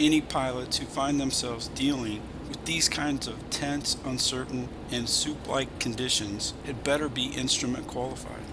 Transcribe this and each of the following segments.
Any pilots who find themselves dealing with these kinds of tense, uncertain, and soup-like conditions had better be instrument qualified.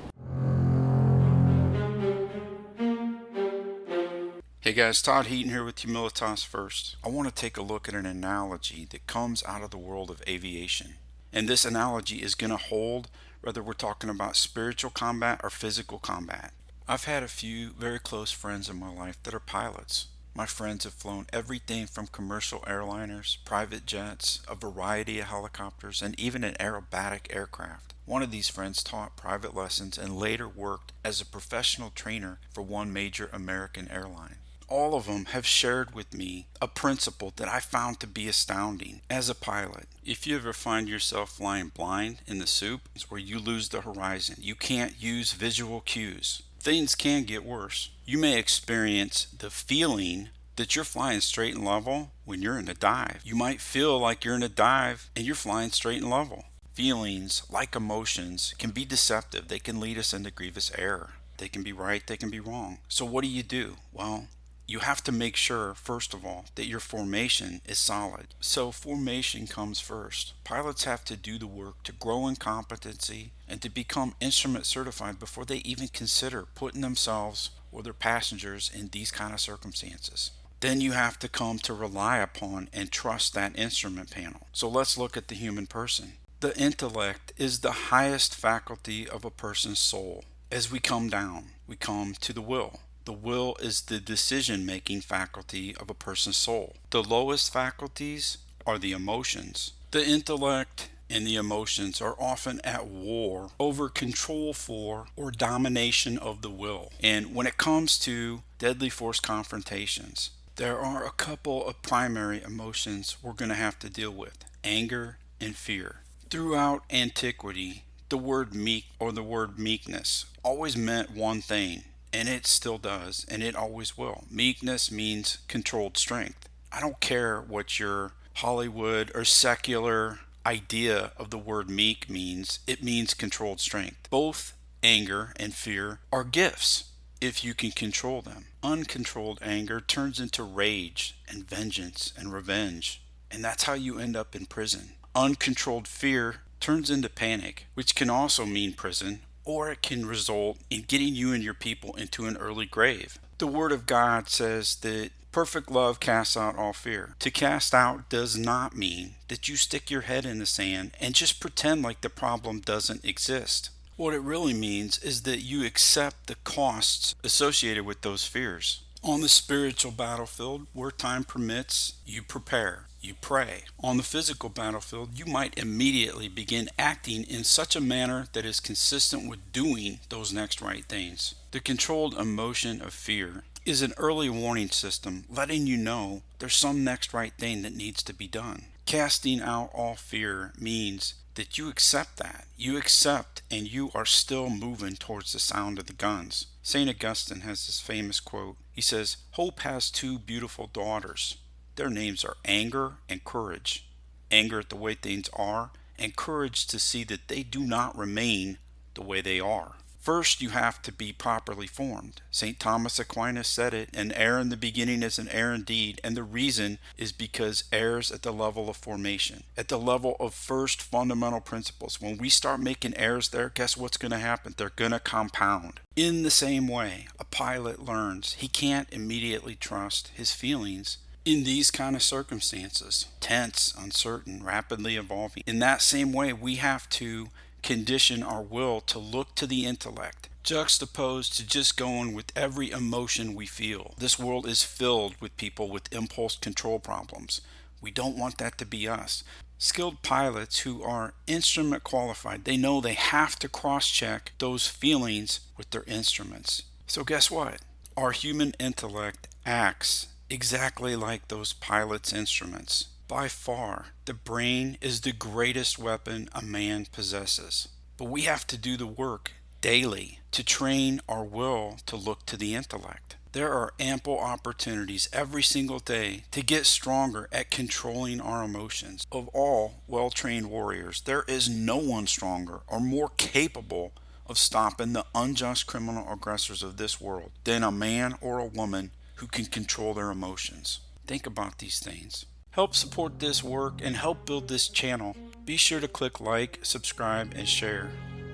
Hey guys, Todd Heaton here with Humilitas First. I want to take a look at an analogy that comes out of the world of aviation. And this analogy is going to hold whether we're talking about spiritual combat or physical combat. I've had a few very close friends in my life that are pilots. My friends have flown everything from commercial airliners, private jets, a variety of helicopters, and even an aerobatic aircraft. One of these friends taught private lessons and later worked as a professional trainer for one major American airline. All of them have shared with me a principle that I found to be astounding as a pilot. If you ever find yourself flying blind in the soup, it's where you lose the horizon. You can't use visual cues. Things can get worse. You may experience the feeling that you're flying straight and level when you're in a dive. You might feel like you're in a dive and you're flying straight and level. Feelings, like emotions, can be deceptive. They can lead us into grievous error. They can be right, they can be wrong. So what do? Well, you have to make sure, first of all, that your formation is solid. So formation comes first. Pilots have to do the work to grow in competency and to become instrument certified before they even consider putting themselves or their passengers in these kind of circumstances. Then you have to come to rely upon and trust that instrument panel. So let's look at the human person. The intellect is the highest faculty of a person's soul. As we come down, we come to the will. The will is the decision-making faculty of a person's soul. The lowest faculties are the emotions. The intellect and the emotions are often at war over control for or domination of the will. And when it comes to deadly force confrontations, there are a couple of primary emotions we're going to have to deal with: anger and fear. Throughout antiquity, the word meek or the word meekness always meant one thing. And it still does, and it always will. Meekness means controlled strength. I don't care what your Hollywood or secular idea of the word meek means, it means controlled strength. Both anger and fear are gifts if you can control them. Uncontrolled anger turns into rage and vengeance and revenge, and that's how you end up in prison. Uncontrolled fear turns into panic, which can also mean prison, or it can result in getting you and your people into an early grave. The Word of God says that perfect love casts out all fear. To cast out does not mean that you stick your head in the sand and just pretend like the problem doesn't exist. What it really means is that you accept the costs associated with those fears. On the spiritual battlefield, where time permits, you prepare. You pray. On the physical battlefield, you might immediately begin acting in such a manner that is consistent with doing those next right things. The controlled emotion of fear is an early warning system letting you know there's some next right thing that needs to be done. Casting out all fear means that you accept that. You accept and you are still moving towards the sound of the guns. St. Augustine has this famous quote. He says, "Hope has two beautiful daughters. Their names are anger and courage. Anger at the way things are, and courage to see that they do not remain the way they are." First, you have to be properly formed. St. Thomas Aquinas said it, "An error in the beginning is an error indeed," and the reason is because errors at the level of formation, at the level of first fundamental principles. When we start making errors there, guess what's going to happen? They're going to compound. In the same way, a pilot learns he can't immediately trust his feelings in these kind of circumstances, tense, uncertain, rapidly evolving. In that same way, we have to condition our will to look to the intellect, juxtaposed to just going with every emotion we feel. This world is filled with people with impulse control problems. We don't want that to be us. Skilled pilots who are instrument qualified, they know they have to cross-check those feelings with their instruments. So guess what? Our human intellect acts exactly like those pilots' instruments. By far, the brain is the greatest weapon a man possesses. But we have to do the work daily to train our will to look to the intellect. There are ample opportunities every single day to get stronger at controlling our emotions. Of all well-trained warriors, there is no one stronger or more capable of stopping the unjust criminal aggressors of this world than a man or a woman who can control their emotions. Think about these things. Help support this work and help build this channel. Be sure to click like, subscribe, and share.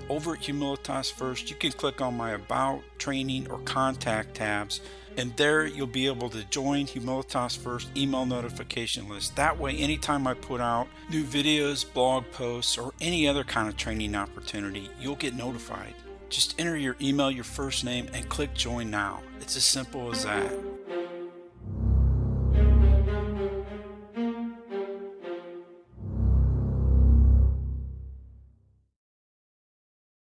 Over at Humilitas First, you can click on my About, Training, or Contact tabs, and there you'll be able to join Humilitas First email notification list. That way, anytime I put out new videos, blog posts, or any other kind of training opportunity, you'll get notified. Just enter your email, your first name, and click join now. It's as simple as that.